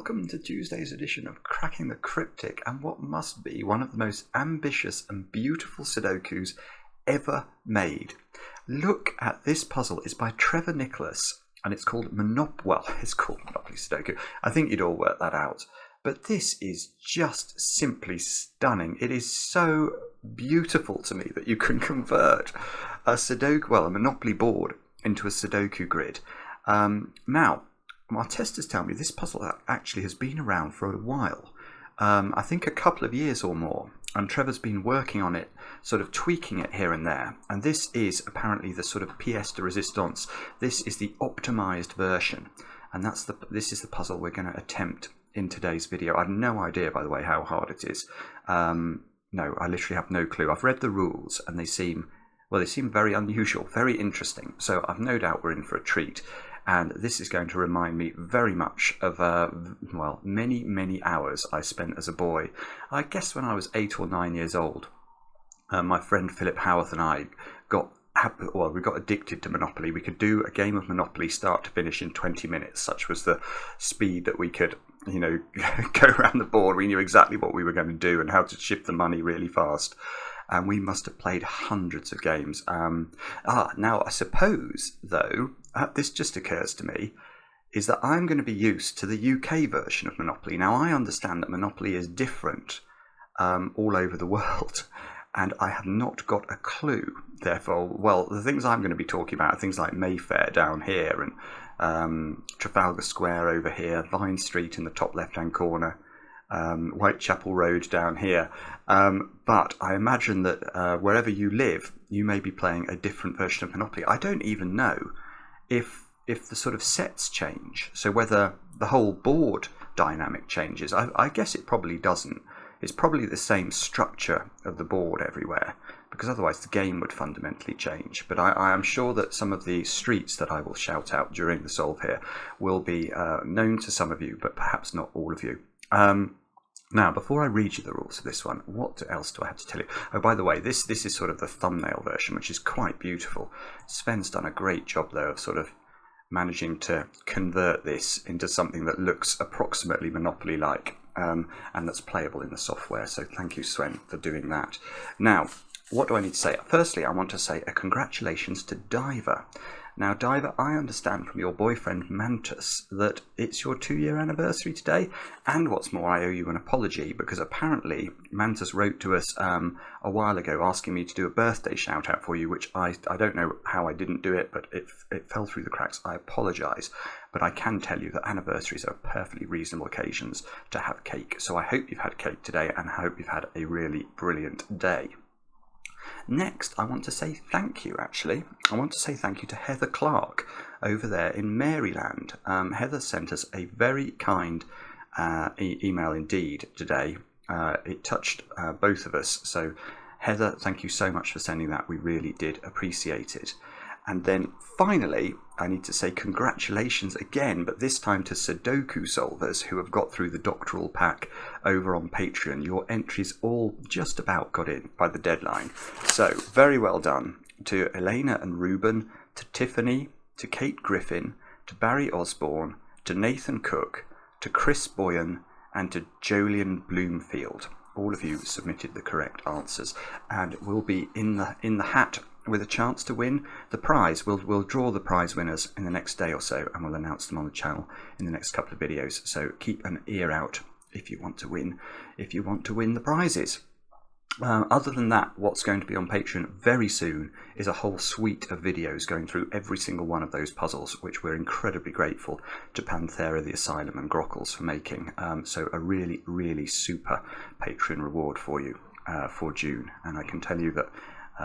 welcome to Tuesday's edition of Cracking the Cryptic and what must be one of the most ambitious and beautiful Sudokus ever made. Look at this puzzle. It's by Trevor Nicholas and it's called it's called Monopoly Sudoku. I think you'd all work that out. But this is just simply stunning. It is so beautiful to me that you can convert a Monopoly board into a Sudoku grid. Now, my testers tell me this puzzle actually has been around for a while. I think a couple of years or more. And Trevor's been working on it, sort of tweaking it here and there. And this is apparently the sort of pièce de résistance. This is the optimized version. And this is the puzzle we're going to attempt in today's video. I have no idea, by the way, how hard it is. No, I literally have no clue. I've read the rules and they seem very unusual, very interesting. So I've no doubt we're in for a treat. And this is going to remind me very much of, many, many hours I spent as a boy. I guess when I was 8 or 9 years old, my friend Philip Howarth and I we got addicted to Monopoly. We could do a game of Monopoly start to finish in 20 minutes. Such was the speed that we could, go around the board. We knew exactly what we were going to do and how to shift the money really fast. And we must have played hundreds of games. Now, I suppose, though, this just occurs to me, is that I'm going to be used to the UK version of Monopoly. Now, I understand that Monopoly is different all over the world, and I have not got a clue. Therefore, the things I'm going to be talking about are things like Mayfair down here and Trafalgar Square over here, Vine Street in the top left-hand corner, Whitechapel Road down here. But I imagine that wherever you live, you may be playing a different version of Monopoly. I don't even know if the sort of sets change. So whether the whole board dynamic changes. I guess it probably doesn't. It's probably the same structure of the board everywhere, because otherwise the game would fundamentally change. But I am sure that some of the streets that I will shout out during the solve here will be known to some of you, but perhaps not all of you. Now, before I read you the rules of this one, what else do I have to tell you? Oh, by the way, this is sort of the thumbnail version, which is quite beautiful. Sven's done a great job, though, of sort of managing to convert this into something that looks approximately Monopoly-like, and that's playable in the software. So thank you, Sven, for doing that. Now, what do I need to say? Firstly, I want to say a congratulations to Diver. Now, Diver, I understand from your boyfriend Mantus that it's your 2-year anniversary today, and what's more, I owe you an apology because apparently Mantus wrote to us a while ago asking me to do a birthday shout out for you, which I don't know how I didn't do it, but it fell through the cracks. I apologise, but I can tell you that anniversaries are perfectly reasonable occasions to have cake. So I hope you've had cake today, and I hope you've had a really brilliant day. Next, I want to say thank you, actually. I want to say thank you to Heather Clark over there in Maryland. Heather sent us a very kind email indeed today. It touched both of us. So, Heather, thank you so much for sending that. We really did appreciate it. And then finally, I need to say congratulations again, but this time to Sudoku solvers who have got through the doctoral pack over on Patreon. Your entries all just about got in by the deadline. So very well done to Elena and Ruben, to Tiffany, to Kate Griffin, to Barry Osborne, to Nathan Cook, to Chris Boyan, and to Jolien Bloomfield. All of you submitted the correct answers and will be in the hat with a chance to win the prize. We'll draw the prize winners in the next day or so, and we'll announce them on the channel in the next couple of videos. So keep an ear out if you want to win the prizes. Other than that, what's going to be on Patreon very soon is a whole suite of videos going through every single one of those puzzles, which we're incredibly grateful to Panthera, the Asylum, and Grockles for making. So a really, really super Patreon reward for you for June. And I can tell you that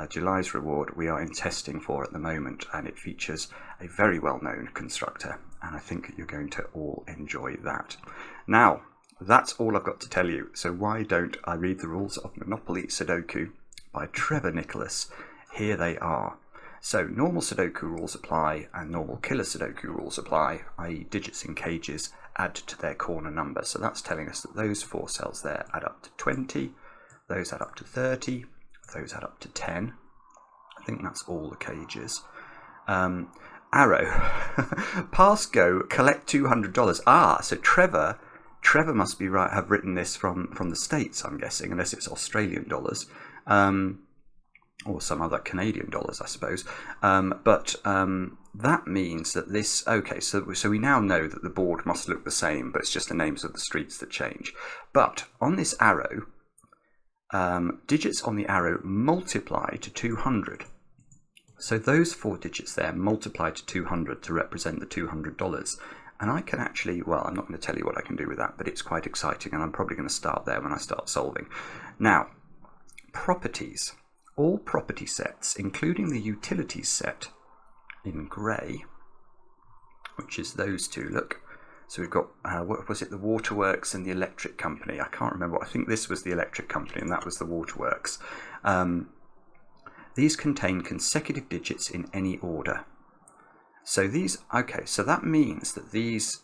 July's reward we are in testing for at the moment, and it features a very well-known constructor, and I think you're going to all enjoy that. Now, that's all I've got to tell you, so why don't I read the rules of Monopoly Sudoku by Trevor Nicholas. Here they are. So normal Sudoku rules apply, and normal killer Sudoku rules apply, i.e. digits in cages add to their corner number. So that's telling us that those 4 cells there add up to 20, those add up to 30, those add up to 10. I think that's all the cages. Arrow. Pass go, collect $200. So Trevor Trevor must be right, have written this from the States, I'm guessing, unless it's Australian dollars, or some other Canadian dollars, I suppose. But that means that this, okay, so we now know that the board must look the same, but it's just the names of the streets that change. But on this arrow, digits on the arrow multiply to 200. So those 4 digits there multiply to 200 to represent the $200. And I can actually, well, I'm not going to tell you what I can do with that, but it's quite exciting, and I'm probably going to start there when I start solving. Now, properties. All property sets, including the utilities set in grey, which is those two, look. So we've got, what was it, the waterworks and the electric company. I can't remember. I think this was the electric company and that was the waterworks. These contain consecutive digits in any order. So these, okay, so that means that these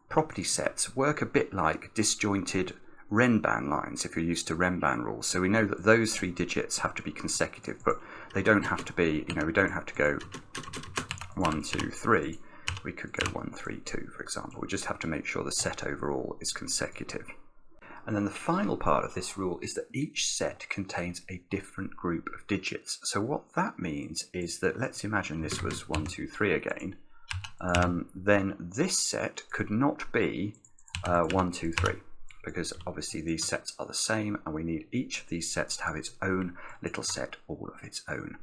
property sets work a bit like disjointed Renban lines, if you're used to Renban rules. So we know that those 3 digits have to be consecutive, but they don't have to be, you know, we don't have to go 1, 2, 3. We could go 1, 3, 2, for example. We just have to make sure the set overall is consecutive. And then the final part of this rule is that each set contains a different group of digits. So what that means is that, let's imagine this was 1, 2, 3 again. Then this set could not be 1, 2, 3. Because obviously these sets are the same, and we need each of these sets to have its own little set all of its own.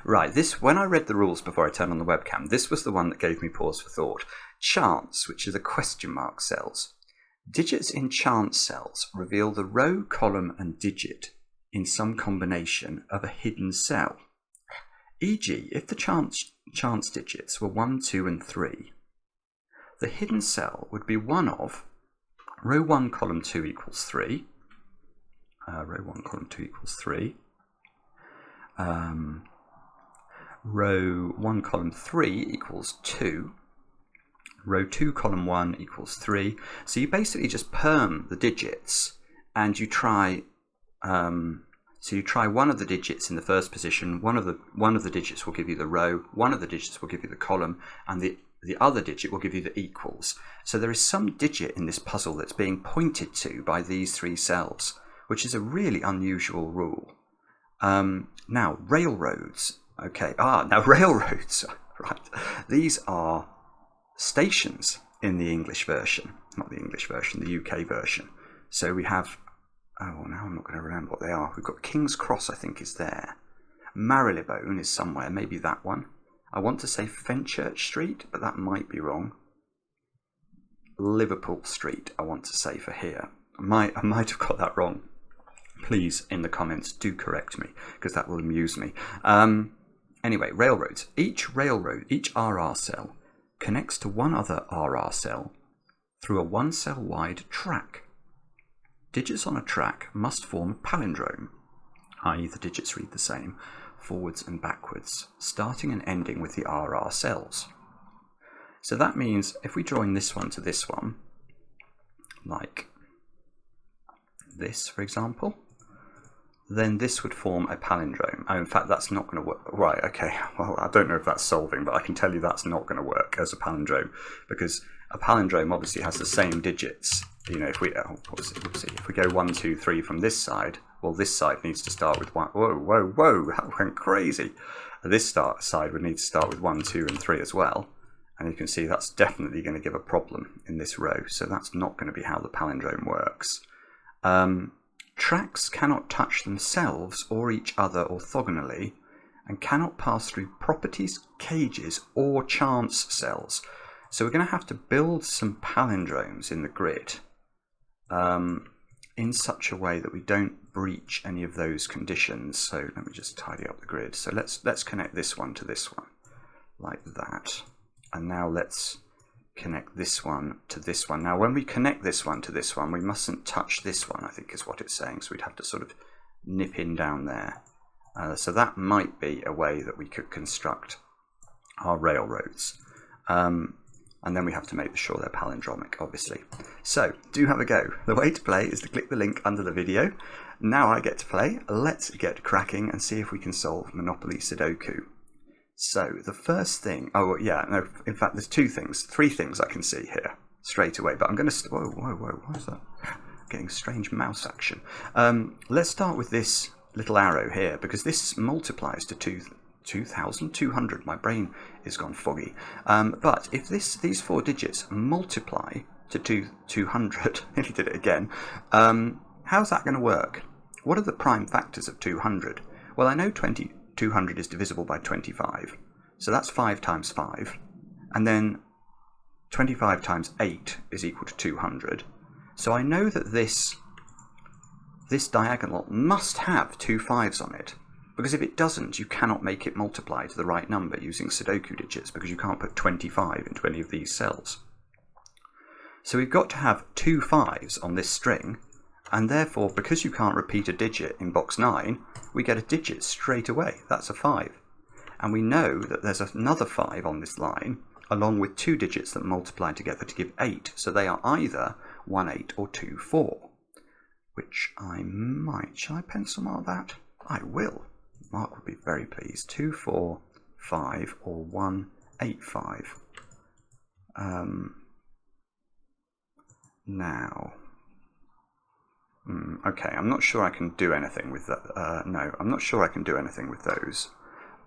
Right, this, when I read the rules before I turned on the webcam, this was the one that gave me pause for thought. Chance, which are the question mark cells. Digits in chance cells reveal the row, column and digit in some combination of a hidden cell. E.g., if the chance digits were 1, 2 and 3, the hidden cell would be one of row 1, column 2 equals 3, row 1, column 2 equals 3, row 1, column 3 equals 2, row 2, column 1 equals 3. So you basically just perm the digits, and you try so you try one of the digits in the first position, one of the digits will give you the row, one of the digits will give you the column, and the other digit will give you the equals. So there is some digit in this puzzle that's being pointed to by these 3 cells, which is a really unusual rule. Now, railroads. Okay, now railroads, right. These are stations in the English version, not the English version, the UK version. So we have, oh, now I'm not going to remember what they are. We've got King's Cross, I think, is there. Marylebone is somewhere, maybe that one. I want to say Fenchurch Street, but that might be wrong. Liverpool Street, I want to say for here. I might have got that wrong. Please, in the comments, do correct me, because that will amuse me. Anyway, railroads. Each railroad, each RR cell, connects to one other RR cell through a 1-cell wide track. Digits on a track must form a palindrome, i.e. the digits read the same, forwards and backwards, starting and ending with the RR cells. So that means if we join this one to this one, like this, for example, then this would form a palindrome. Oh, in fact, that's not going to work. Right, okay, well, I don't know if that's solving, but I can tell you that's not going to work as a palindrome, because a palindrome obviously has the same digits. You know, if we if we go 1, 2, 3 from this side, well, this side needs to start with 1. Whoa, that went crazy. This side would need to start with 1, 2 and 3 as well. And you can see that's definitely going to give a problem in this row. So that's not going to be how the palindrome works. Tracks cannot touch themselves or each other orthogonally, and cannot pass through properties, cages, or chance cells. So we're going to have to build some palindromes in the grid in such a way that we don't breach any of those conditions. So let me just tidy up the grid. So let's connect this one to this one, like that. And now let's connect this one to this one. Now when we connect this one to this one, we mustn't touch this one, I think is what it's saying. So we'd have to sort of nip in down there. So that might be a way that we could construct our railroads. And then we have to make sure they're palindromic, obviously. So do have a go. The way to play is to click the link under the video. Now I get to play. Let's get cracking and see if we can solve Monopoly Sudoku. So the first thing, oh yeah, no, in fact there's three things I can see here straight away, but I'm going to, whoa, what is that? Getting strange mouse action. Let's start with this little arrow here, because this multiplies to 2,200. My brain is gone foggy. But if these four digits multiply to 200, nearly did it again, how's that going to work? What are the prime factors of 200? Well, I know 200 is divisible by 25, so that's 5 times 5, and then 25 times 8 is equal to 200. So I know that this diagonal must have 2 5s on it, because if it doesn't, you cannot make it multiply to the right number using Sudoku digits, because you can't put 25 into any of these cells. So we've got to have 2 5s on this string, and therefore, because you can't repeat a digit in box 9, we get a digit straight away. That's a 5. And we know that there's another 5 on this line, along with 2 digits that multiply together to give 8. So they are either 1 8 or 2 4, which I might. Shall I pencil mark that? I will. Mark would be very pleased. 2 4 5 or 1 8 5. Now. Okay, I'm not sure I can do anything with that. No, I'm not sure I can do anything with those.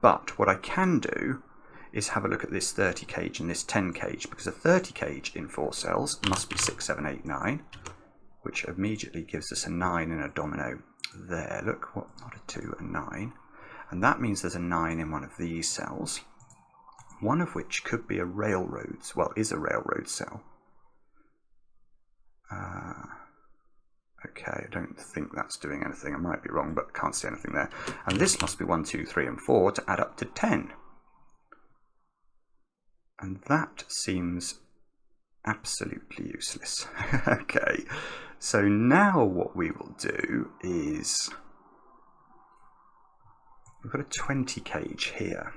But what I can do is have a look at this 30 cage and this 10 cage, because a 30 cage in 4 cells must be 6, 7, 8, 9, which immediately gives us a 9 in a domino there. Look, what? Not a 2, a 9. And that means there's a 9 in one of these cells, one of which could be a railroad, well, is a railroad cell. Okay, I don't think that's doing anything. I might be wrong, but I can't see anything there. And this must be 1, 2, 3, and 4 to add up to 10. And that seems absolutely useless. Okay, so now what we will do is, we've got a 20 cage here.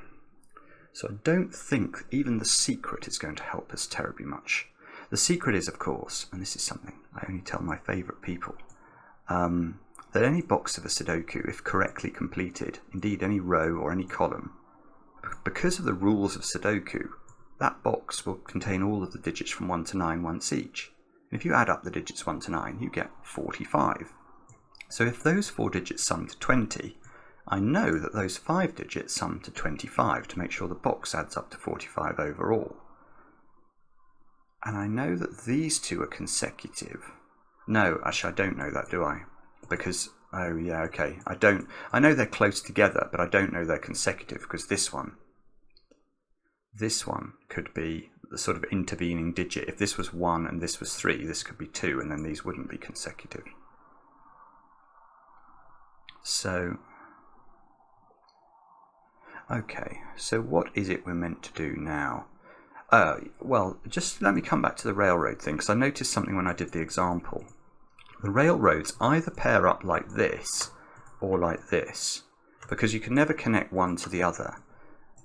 So I don't think even the secret is going to help us terribly much. The secret is, of course, and this is something I only tell my favourite people, that any box of a Sudoku, if correctly completed, indeed any row or any column, because of the rules of Sudoku, that box will contain all of the digits from 1 to 9 once each. And if you add up the digits 1 to 9, you get 45. So if those 4 digits sum to 20, I know that those 5 digits sum to 25 to make sure the box adds up to 45 overall. And I know that these two are consecutive. No, actually I don't know that, do I? Because, oh yeah, okay. I know they're close together, but I don't know they're consecutive, because this one could be the sort of intervening digit. If this was 1 and this was 3, this could be 2, and then these wouldn't be consecutive. So, okay, so what is it we're meant to do now? Well, just let me come back to the railroad thing, because I noticed something when I did the example. The railroads either pair up like this or like this, because you can never connect one to the other.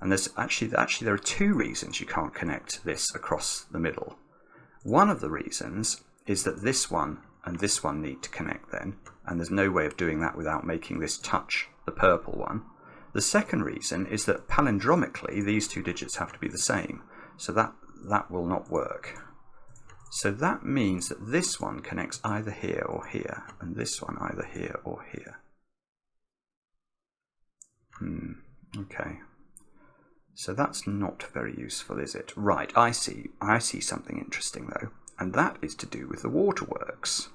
And there's actually there are 2 reasons you can't connect this across the middle. One of the reasons is that this one and this one need to connect then, and there's no way of doing that without making this touch the purple one. The second reason is that palindromically these 2 digits have to be the same. So that will not work. So that means that this one connects either here or here, and this one either here or here. Okay. So that's not very useful, is it? Right, I see something interesting though, and that is to do with the waterworks.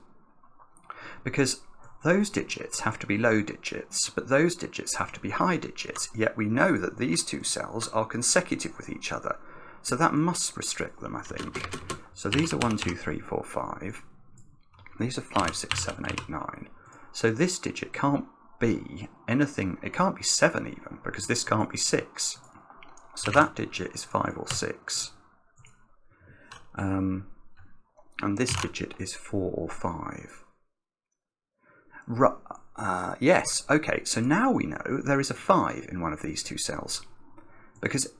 Because those digits have to be low digits, but those digits have to be high digits, yet we know that these 2 cells are consecutive with each other. So that must restrict them, I think. So these are 1, 2, 3, 4, 5. These are 5, 6, 7, 8, 9. So this digit can't be anything, it can't be 7 even, because this can't be 6. So that digit is 5 or 6. And this digit is 4 or 5. Yes, okay, so now we know there is a 5 in one of these 2 cells. Because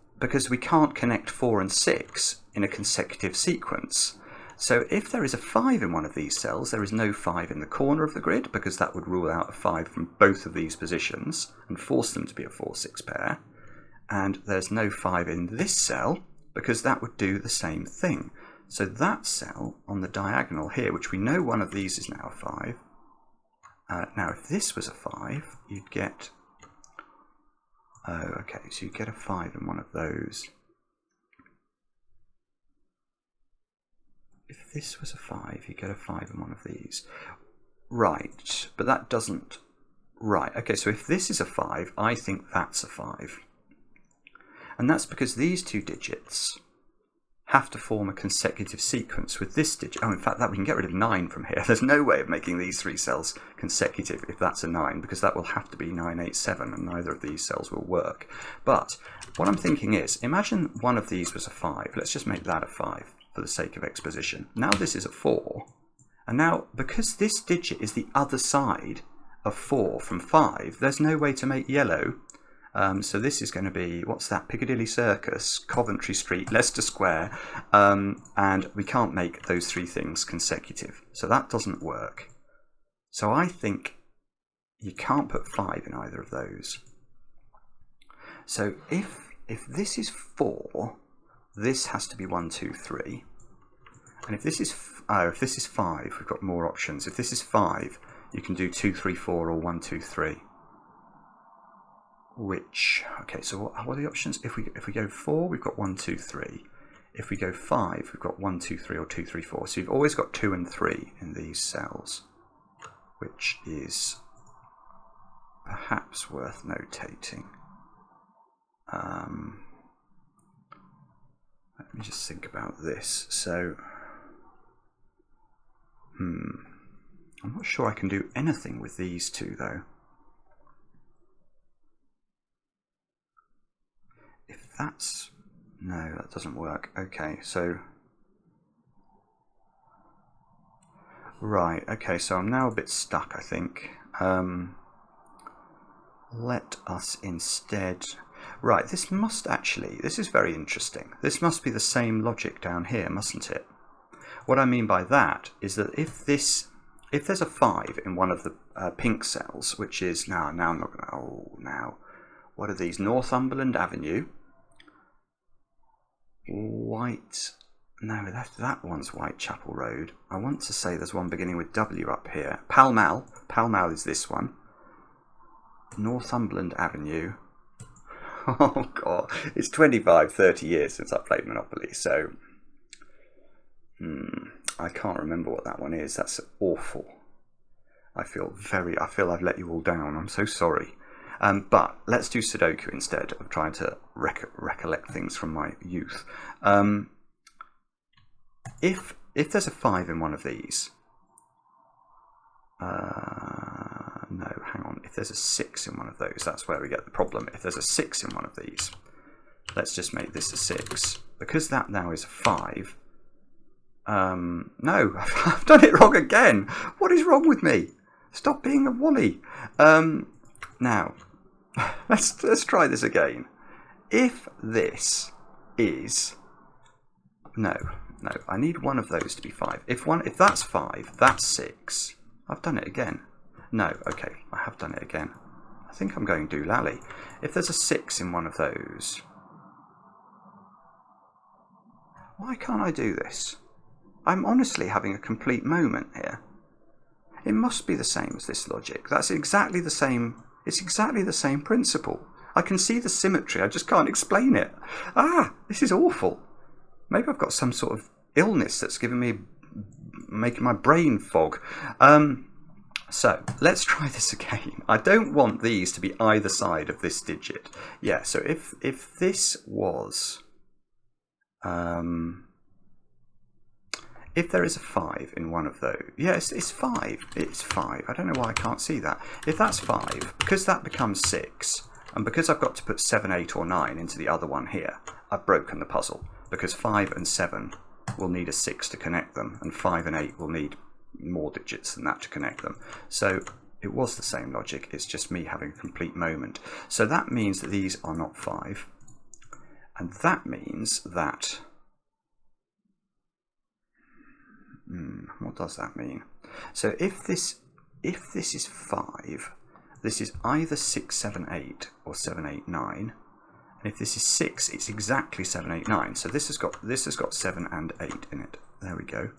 we can't connect 4 and 6 in a consecutive sequence. So if there is a 5 in one of these cells, there is no 5 in the corner of the grid, because that would rule out a 5 from both of these positions and force them to be a 4-6 pair. and there's no 5 in this cell, because that would do the same thing. So that cell on the diagonal here, which we know one of these is now a 5. Now if this was a 5, you'd get... Oh, okay, so you get a 5 in one of those. If this was a 5, you get a 5 in one of these. Right, but that doesn't... Right, okay, so if this is a 5, I think that's a 5. And that's because these two digits have to form a consecutive sequence with this digit. Oh, in fact, that we can get rid of 9 from here. There's no way of making these 3 cells consecutive if that's a 9, because that will have to be 9, 8, 7, and neither of these cells will work. But what I'm thinking is, imagine one of these was a 5. Let's just make that a 5 for the sake of exposition. Now this is a 4. And now, because this digit is the other side of 4 from 5, there's no way to make yellow. So this is going to be, what's that, Piccadilly Circus, Coventry Street, Leicester Square, and we can't make those 3 things consecutive. So that doesn't work. So I think you can't put 5 in either of those. So if this is 4, this has to be 1, 2, 3. And if this is 5, we've got more options. If this is 5, you can do 2, 3, 4 or 1, 2, 3. Which, okay, so what are the options? If we go 4, we've got 1, 2, 3. If we go 5, we've got 1, 2, 3 or 2, 3, 4. So you've always got 2 and 3 in these cells, which is perhaps worth notating. Let me just think about this. So, I'm not sure I can do anything with these two though. If that's... No, that doesn't work. Okay, so... Right, okay, so I'm now a bit stuck, I think. Let us instead... Right, this must actually... This is very interesting. This must be the same logic down here, mustn't it? What I mean by that is that if there's a 5 in one of the pink cells, which is... Now I'm not going to... Oh, now... What are these? Northumberland Avenue. White... No, that one's Whitechapel Road. I want to say there's one beginning with W up here. Pall Mall. Pall Mall is this one. Northumberland Avenue. Oh, God. It's 25, 30 years since I played Monopoly, so... I can't remember what that one is. That's awful. I feel I've let you all down. I'm so sorry. But let's do Sudoku instead of trying to recollect things from my youth. If there's a 5 in one of these, no, hang on. If there's a 6 in one of those, that's where we get the problem. If there's a 6 in one of these, let's just make this a 6. Because that now is a 5. No, I've done it wrong again. What is wrong with me? Stop being a Wally. Now, let's try this again. If this is... No, I need one of those to be 5. If that's 5, that's 6. I've done it again. No, okay, I have done it again. I think I'm going doolally. If there's a 6 in one of those... Why can't I do this? I'm honestly having a complete moment here. It must be the same as this logic. That's exactly the same. It's exactly the same principle. I can see the symmetry. I just can't explain it. This is awful. Maybe I've got some sort of illness that's making my brain fog. So let's try this again. I don't want these to be either side of this digit. Yeah. So if this was, if there is a 5 in one of those, yes, it's 5. It's 5. I don't know why I can't see that. If that's 5, because that becomes 6, and because I've got to put 7, 8 or 9 into the other one here, I've broken the puzzle. Because 5 and 7 will need a 6 to connect them, and 5 and 8 will need more digits than that to connect them. So it was the same logic, it's just me having a complete moment. So that means that these are not 5, and that means that... what does that mean? So if this is 5, this is either 6, 7, 8 or 7, 8, 9. And if this is 6, it's exactly 7, 8, 9. So this has got 7 and 8 in it. There we go.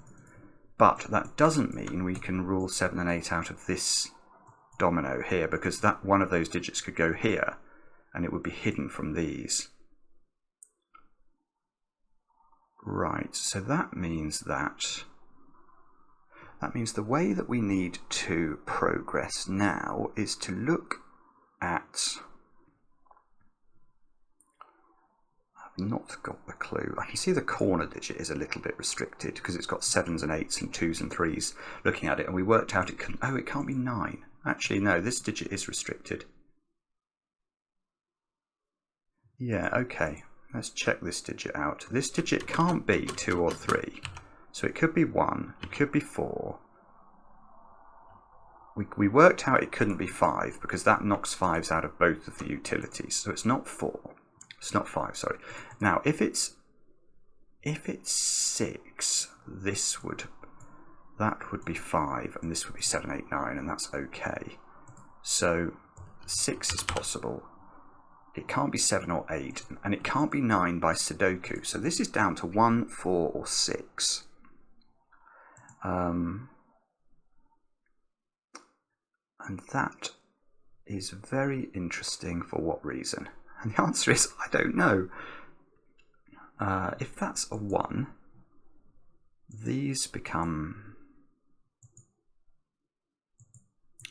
But that doesn't mean we can rule 7 and 8 out of this domino here, because that one of those digits could go here and it would be hidden from these. Right, so that means the way that we need to progress now is to look at... I've not got the clue. I can see the corner digit is a little bit restricted because it's got 7s and 8s and 2s and 3s looking at it, and we worked out it can't be 9. Actually, no, this digit is restricted. Yeah, okay. Let's check this digit out. This digit can't be 2 or 3. So it could be 1, it could be 4. We worked out it couldn't be 5 because that knocks 5s out of both of the utilities. So it's not 4. It's not 5, sorry. Now, if it's 6, that would be 5, and this would be 7, 8, 9, and that's okay. So 6 is possible. It can't be 7 or 8, and it can't be 9 by Sudoku. So this is down to 1, 4, or 6. And that is very interesting. For what reason? And the answer is, I don't know. If that's a 1, these become...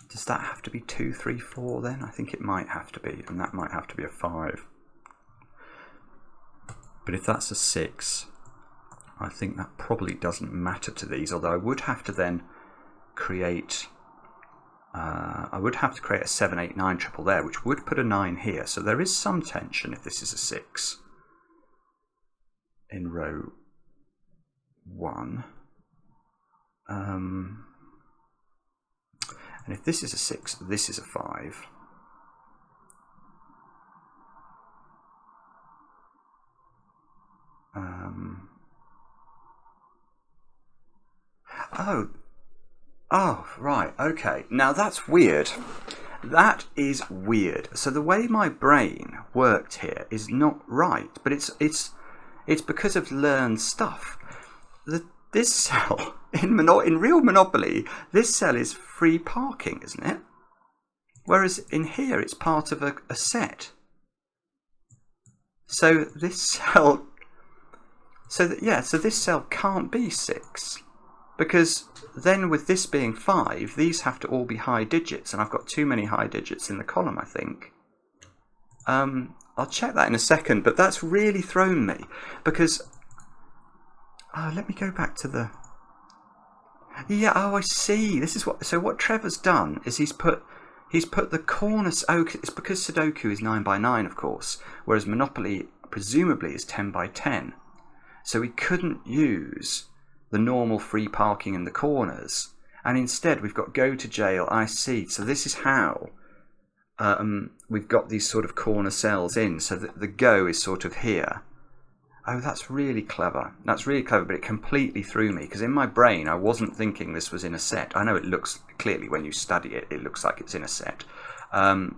Does that have to be 2, 3, 4 then? I think it might have to be, and that might have to be a 5. But if that's a 6, I think that probably doesn't matter to these, although I would have to then create... I would have to create a 7, 8, 9 triple there, which would put a 9 here. So there is some tension if this is a 6 in row 1. And if this is a 6, this is a 5. Oh, right, okay. Now that's weird. That is weird. So the way my brain worked here is not right, but it's because of learned stuff. This cell, in real Monopoly, this cell is free parking, isn't it? Whereas in here, it's part of a set. So this cell... So this cell can't be 6. Because then with this being 5, these have to all be high digits, and I've got too many high digits in the column, I think. I'll check that in a second, but that's really thrown me. Because... let me go back to the... Yeah, oh, I see. This is what... So what Trevor's done is he's put the corners... Oh, it's because Sudoku is 9 by 9, of course, whereas Monopoly presumably is 10 by 10. So we couldn't use the normal free parking in the corners, and instead we've got go to jail. I see. So this is how we've got these sort of corner cells in, so that the go is sort of here. Oh, that's really clever. That's really clever, but it completely threw me, because in my brain I wasn't thinking this was in a set. I know it looks, clearly when you study it, it looks like it's in a set. But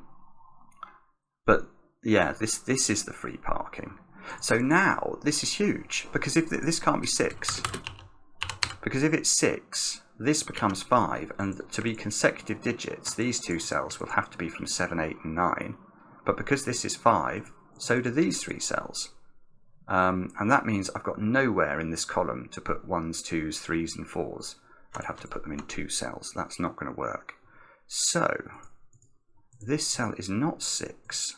yeah, this is the free parking. So now this is huge, because if this can't be 6, because if it's 6, this becomes 5, and to be consecutive digits, these two cells will have to be from 7, 8, and 9. But because this is 5, so do these 3 cells. And that means I've got nowhere in this column to put 1s, 2s, 3s, and 4s. I'd have to put them in 2 cells. That's not going to work. So this cell is not 6.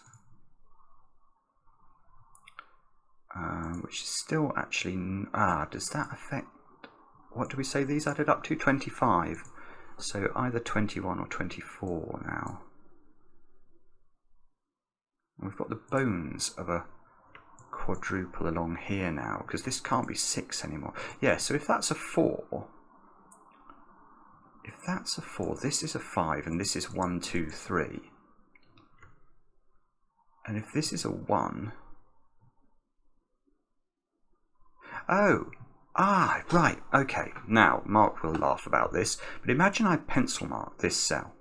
Which is still actually... does that affect... What do we say these added up to? 25. So either 21 or 24 now. And we've got the bones of a quadruple along here now, because this can't be 6 anymore. Yeah, so if that's a 4... If that's a 4, this is a 5, and this is 1, 2, 3. And if this is a 1... Oh, right, okay. Now, Mark will laugh about this, but imagine I pencil mark this cell.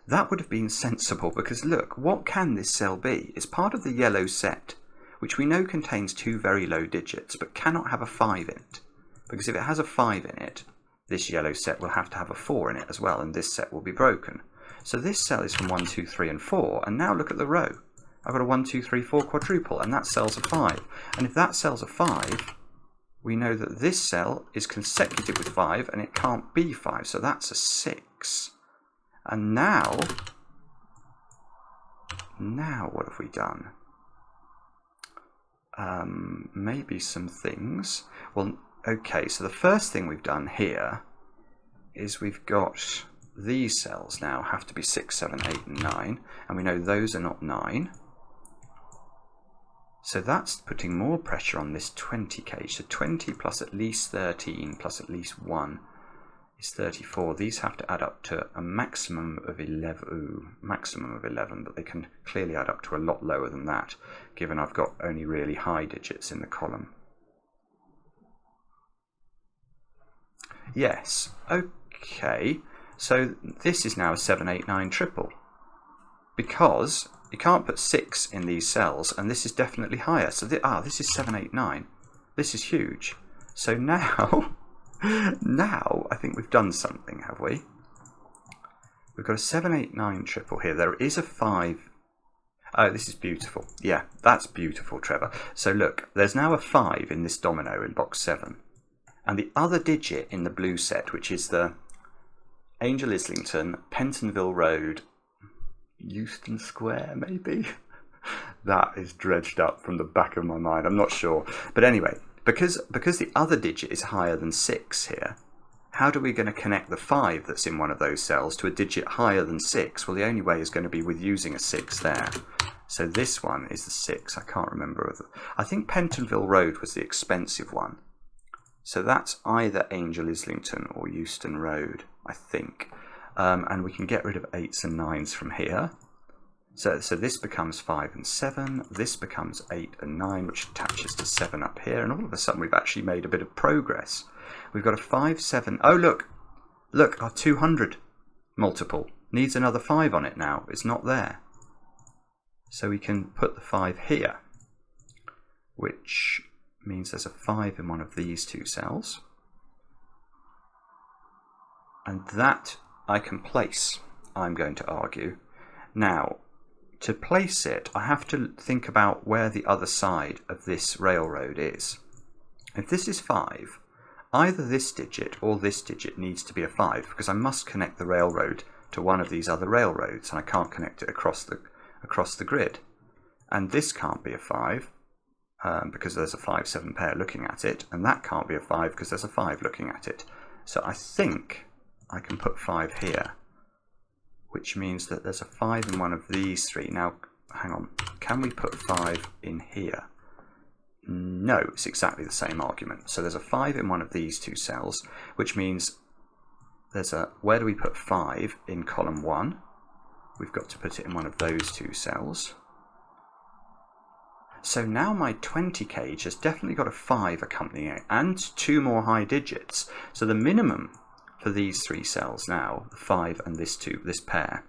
That would have been sensible, because look, what can this cell be? It's part of the yellow set. which we know contains two very low digits, but cannot have a 5 in it. Because if it has a 5 in it, this yellow set will have to have a 4 in it as well, and this set will be broken. So this cell is from 1, 2, 3, and 4, and now look at the row. I've got a 1, 2, 3, 4 quadruple, and that cell's a 5. And if that cell's a 5, we know that this cell is consecutive with 5, and it can't be 5, so that's a 6. And now what have we done? Maybe some things. Well, okay, so the first thing we've done here is we've got these cells now have to be 6, 7, 8, and 9, and we know those are not 9. So that's putting more pressure on this 20 cage. So 20 plus at least 13 plus at least 1 is 34. These have to add up to a maximum of 11. Ooh, maximum of 11, but they can clearly add up to a lot lower than that, given I've got only really high digits in the column. Yes, okay. So this is now a 7, 8, 9 triple, because you can't put 6 in these cells, and this is definitely higher. So this is 7, 8, 9. This is huge. So now, now I think we've done something, have we? We've got a 7, 8, 9 triple here. There is a 5. Oh, this is beautiful. Yeah, that's beautiful, Trevor. So look, there's now a 5 in this domino in box 7. And the other digit in the blue set, which is the Angel Islington, Pentonville Road, Euston Square, maybe? That is dredged up from the back of my mind. I'm not sure. But anyway, because the other digit is higher than 6 here, how are we going to connect the 5 that's in one of those cells to a digit higher than 6? Well, the only way is going to be with using a 6 there. So this one is the 6. I can't remember. I think Pentonville Road was the expensive one. So that's either Angel Islington or Euston Road, I think. And we can get rid of 8s and 9s from here. So this becomes 5 and 7. This becomes 8 and 9, which attaches to 7 up here. And all of a sudden, we've actually made a bit of progress. We've got a 5, 7. Oh, look, our 200 multiple needs another 5 on it now. It's not there. So we can put the 5 here, which means there's a 5 in one of these two cells. And that I can place, I'm going to argue. Now, to place it, I have to think about where the other side of this railroad is. If this is 5, either this digit or this digit needs to be a 5, because I must connect the railroad to one of these other railroads, and I can't connect it across the grid. And this can't be a 5, because there's a 5, 7 pair looking at it, and that can't be a 5 because there's a 5 looking at it. So I think I can put 5 here, which means that there's a 5 in one of these three. Now, hang on, can we put 5 in here? No, it's exactly the same argument. So there's a 5 in one of these two cells, which means there's a, where do we put 5 in column 1? We've got to put it in one of those two cells. So now my 20 cage has definitely got a 5 accompanying it, and 2 more high digits. So the minimum for these 3 cells now, the 5 and this pair,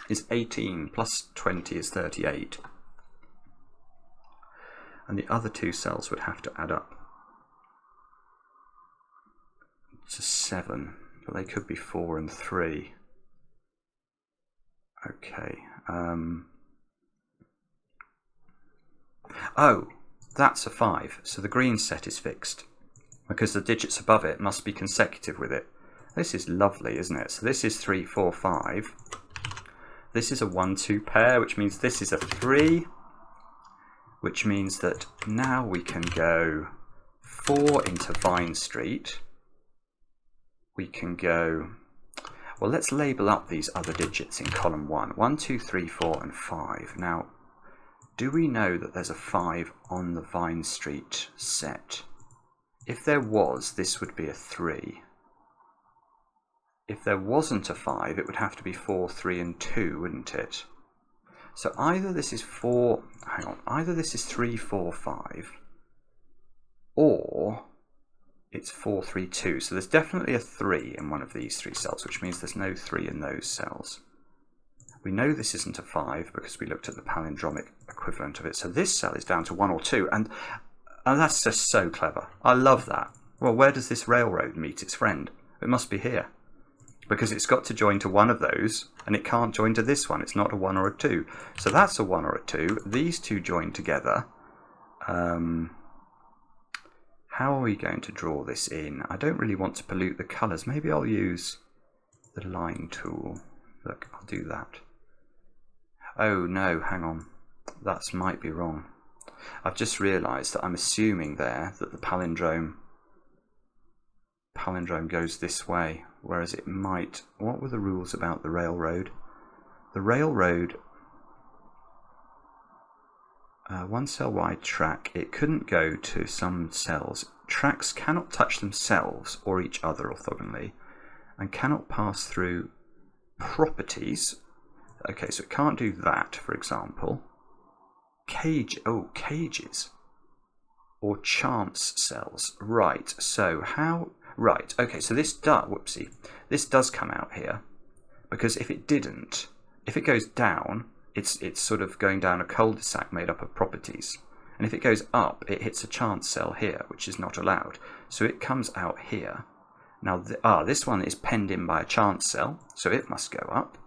is 18 plus 20 is 38. And the other 2 cells would have to add up to 7, but they could be 4 and 3. Okay. Oh, that's a 5, so the green set is fixed, because the digits above it must be consecutive with it. This is lovely, isn't it? So this is 3, 4, 5. This is a 1, 2 pair, which means this is a 3, which means that now we can go 4 into Vine Street. We can go, well, let's label up these other digits in column 1. 1, 2, 3, 4, and 5. Now, do we know that there's a 5 on the Vine Street set? If there was, this would be a 3. If there wasn't a 5, it would have to be 4, 3, and 2, wouldn't it? So either this is 4, hang on, either this is 3, 4, 5, or it's 4, 3, 2. So there's definitely a 3 in one of these 3 cells, which means there's no 3 in those cells. We know this isn't a 5 because we looked at the palindromic equivalent of it. So this cell is down to 1 or 2. And that's just so clever. I love that. Well, where does this railroad meet its friend? It must be here. Because it's got to join to one of those, and it can't join to this one. It's not a 1 or a 2. So that's a 1 or a 2. These two join together. How are we going to draw this in? I don't really want to pollute the colours. Maybe I'll use the line tool. Look, I'll do that. Oh no, hang on. That might be wrong. I've just realised that I'm assuming there that the palindrome goes this way, whereas it might. What were the rules about the railroad? The railroad, one cell wide track, it couldn't go to some cells. Tracks cannot touch themselves or each other orthogonally, and cannot pass through properties. Okay, so it can't do that, for example. Cages. Or chance cells. Right, so how... Right, okay, so this does come out here. Because if it didn't, if it goes down, it's sort of going down a cul-de-sac made up of properties. And if it goes up, it hits a chance cell here, which is not allowed. So it comes out here. Now, this one is penned in by a chance cell, so it must go up.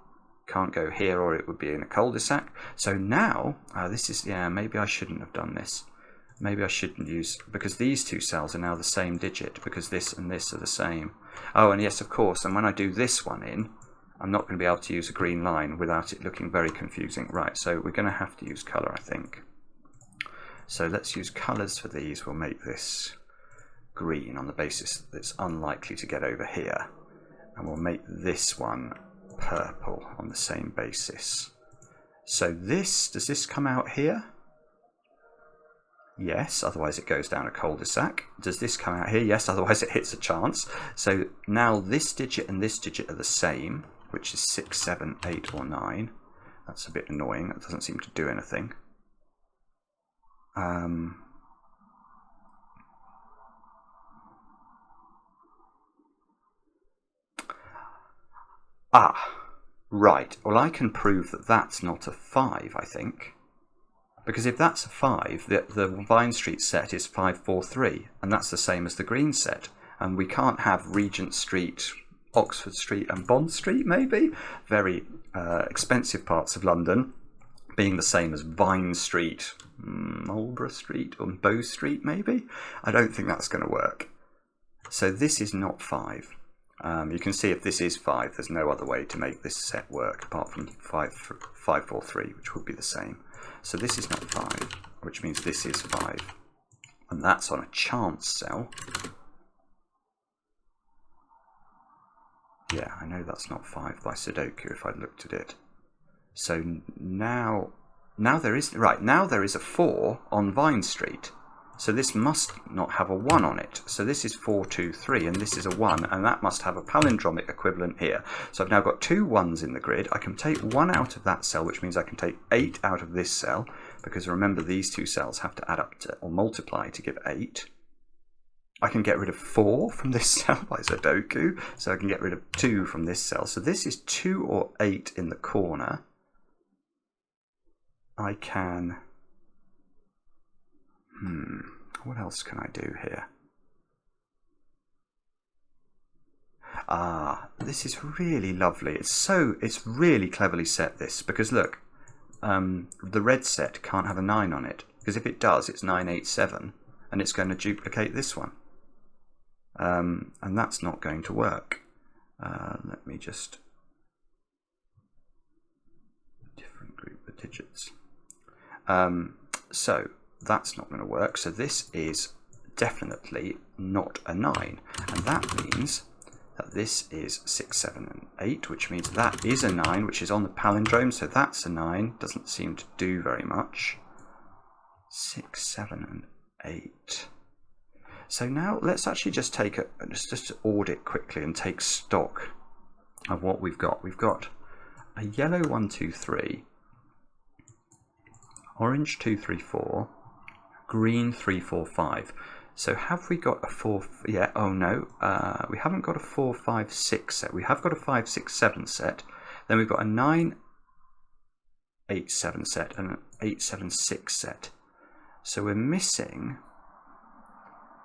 Can't go here or it would be in a cul-de-sac. So now, this is, yeah, maybe I shouldn't have done this. Maybe I shouldn't use, because these two cells are now the same digit, because this and this are the same. Oh, and yes, of course, and when I do this one in, I'm not going to be able to use a green line without it looking very confusing. Right, so we're going to have to use colour, I think. So let's use colours for these. We'll make this green on the basis that it's unlikely to get over here. And we'll make this one purple on the same basis. So this, does this come out here? Yes, otherwise it goes down a cul-de-sac. Does this come out here? Yes, otherwise it hits a chance. So now this digit and this digit are the same, which is 6, 7, 8 or 9. That's a bit annoying. That doesn't seem to do anything. Right. Well, I can prove that that's not a 5, I think. Because if that's a 5, the Vine Street set is 5, 4, 3, and that's the same as the green set. And we can't have Regent Street, Oxford Street and Bond Street, maybe? Very expensive parts of London, being the same as Vine Street, Marlborough Street, or Bow Street, maybe? I don't think that's going to work. So this is not 5. You can see if this is 5, there's no other way to make this set work apart from 5, 4, 3, which would be the same. So this is not 5, which means this is 5. And that's on a chance cell. Yeah, I know that's not 5 by Sudoku if I'd looked at it. So now there is a 4 on Vine Street. So this must not have a 1 on it. So this is 4, 2, 3, and this is a 1, and that must have a palindromic equivalent here. So I've now got 2 1s in the grid. I can take 1 out of that cell, which means I can take 8 out of this cell, because remember these two cells have to add up to, or multiply to give 8. I can get rid of 4 from this cell by Sudoku, so I can get rid of 2 from this cell. So this is 2 or 8 in the corner. I can... what else can I do here? This is really lovely. It's really cleverly set, this, because look, the red set can't have a 9 on it, because if it does, it's 9, 8, 7, and it's going to duplicate this one. And that's not going to work. Let me just... different group of digits. So that's not going to work. So this is definitely not a 9. And that means that this is 6, 7, and 8, which means that is a 9, which is on the palindrome. So that's a 9. Doesn't seem to do very much. 6, 7, and 8. So now let's actually just take just audit quickly and take stock of what we've got. We've got a yellow 1, 2, 3, orange 2, 3, 4, green 3, 4, 5. So have we got a 4? Yeah. Oh no, we haven't got a 4, 5, 6 set. We have got a 5, 6, 7 set. Then we've got a 9, 8-7 set and an 8-7-6 set. So we're missing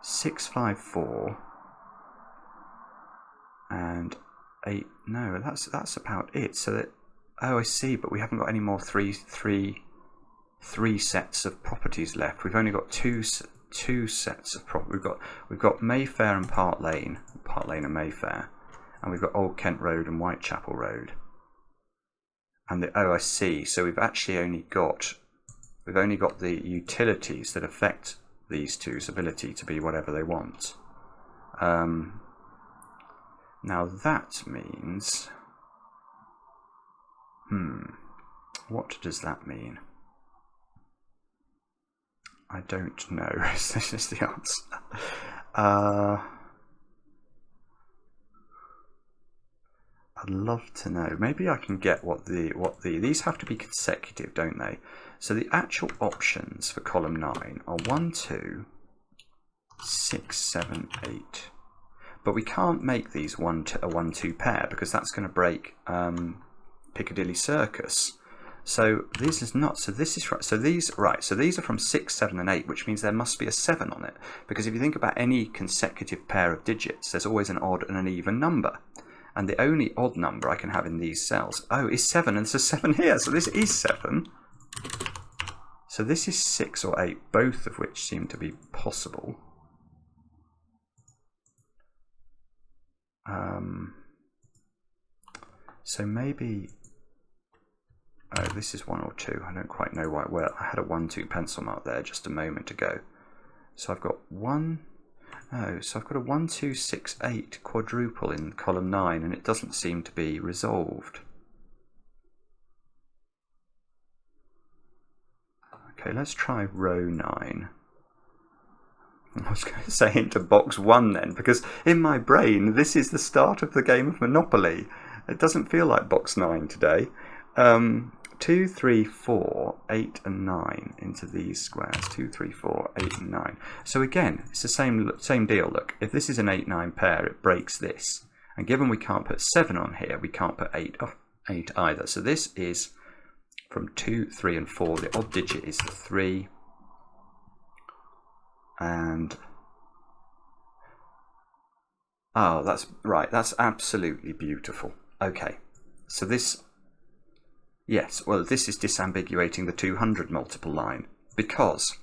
6-5-4 and 8. No, that's about it. So that, oh, I see, but we haven't got any more three sets of properties left. We've only got two sets of properties. We've got Mayfair and Park Lane and Mayfair, and we've got Old Kent Road and Whitechapel Road. And the, oh, I see. So we've actually only got the utilities that affect these two's ability to be whatever they want. Now that means, what does that mean? I don't know. This is the answer. I'd love to know. Maybe I can get what these have to be consecutive, don't they? So the actual options for column 9 are 1, 2, 6, 7, 8. But we can't make these a 1-2 pair because that's going to break Piccadilly Circus. So this is not. So this is right. So these are from 6, 7, and 8, which means there must be a 7 on it. Because if you think about any consecutive pair of digits, there's always an odd and an even number. And the only odd number I can have in these cells, is 7, and there's a 7 here. So this is 7. So this is 6 or 8, both of which seem to be possible. So maybe, this is 1 or 2. I don't quite know why. Well, I had a 1-2 pencil mark there just a moment ago. So I've got 1. So I've got a 1, 2, 6, 8 quadruple in column 9, and it doesn't seem to be resolved. Okay, let's try row 9. I was going to say into box 1 then, because in my brain this is the start of the game of Monopoly. It doesn't feel like box 9 today. 2, 3, 4, 8 and 9 into these squares. 2, 3, 4, 8 and 9. So again, it's the same deal. Look, if this is an 8-9 pair, it breaks this. And given we can't put 7 on here, we can't put 8 either. So this is from 2, 3 and 4. The odd digit is the 3. And oh, that's right. That's absolutely beautiful. Okay, so this, yes, well, this is disambiguating the 200 multiple line, because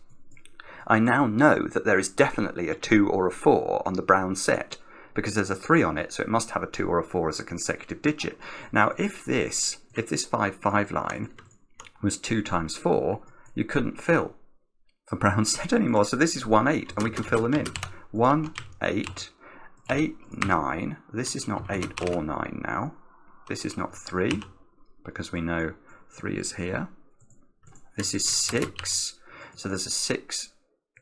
I now know that there is definitely a 2 or a 4 on the brown set, because there's a 3 on it, so it must have a 2 or a 4 as a consecutive digit. Now, if this 5-5 line was 2 times 4, you couldn't fill the brown set anymore. So this is 1, 8, and we can fill them in. 1, 8, 8, 9. This is not 8 or 9 now. This is not 3, because we know 3 is here. This is 6. So there's a 6,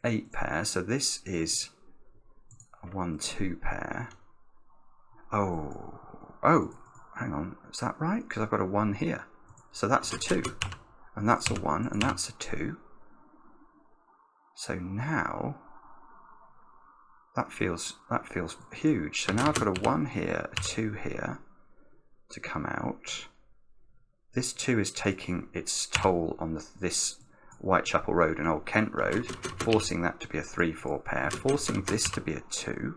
8 pair. So this is a 1, 2 pair. Oh, hang on. Is that right? Because I've got a 1 here. So that's a 2. And that's a 1, and that's a 2. So now that feels huge. So now I've got a 1 here, a 2 here to come out. This 2 is taking its toll on this Whitechapel Road and Old Kent Road, forcing that to be a 3-4 pair, forcing this to be a 2.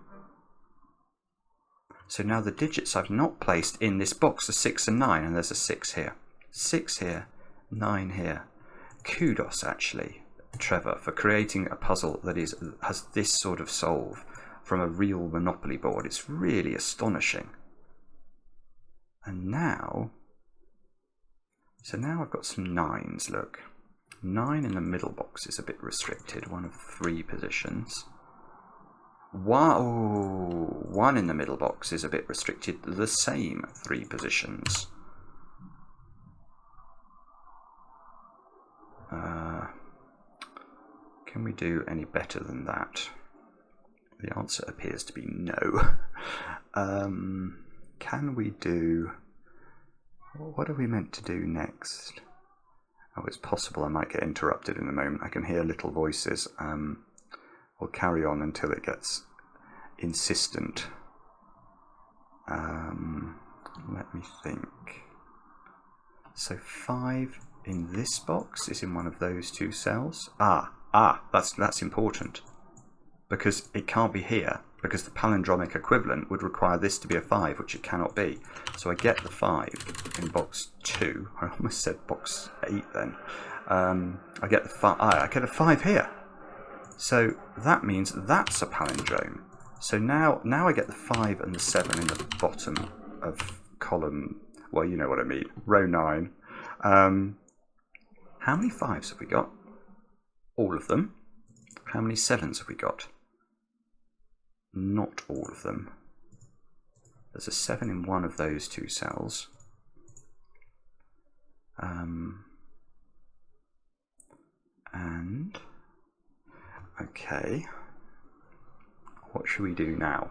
So now the digits I've not placed in this box are 6 and 9, and there's a 6 here. 6 here, 9 here. Kudos, actually, Trevor, for creating a puzzle that has this sort of solve from a real Monopoly board. It's really astonishing. And now, so now I've got some 9s, look. 9 in the middle box is a bit restricted, one of 3 positions. 1 in the middle box is a bit restricted, the same 3 positions. Can we do any better than that? The answer appears to be no. Can we do... What are we meant to do next? Oh, it's possible I might get interrupted in a moment. I can hear little voices. We'll carry on until it gets insistent. Let me think. So 5, in this box is in one of those two cells. That's important, because it can't be here, because the palindromic equivalent would require this to be a 5, which it cannot be. So I get the 5 in box 2. I almost said box 8 then. I get the 5. I get a 5 here. So that means that's a palindrome. So now I get the 5 and the 7 in the bottom of column, well, you know what I mean, row 9. How many 5s have we got? All of them. How many 7s have we got? Not all of them. There's a 7 in one of those two cells. And okay, what should we do now?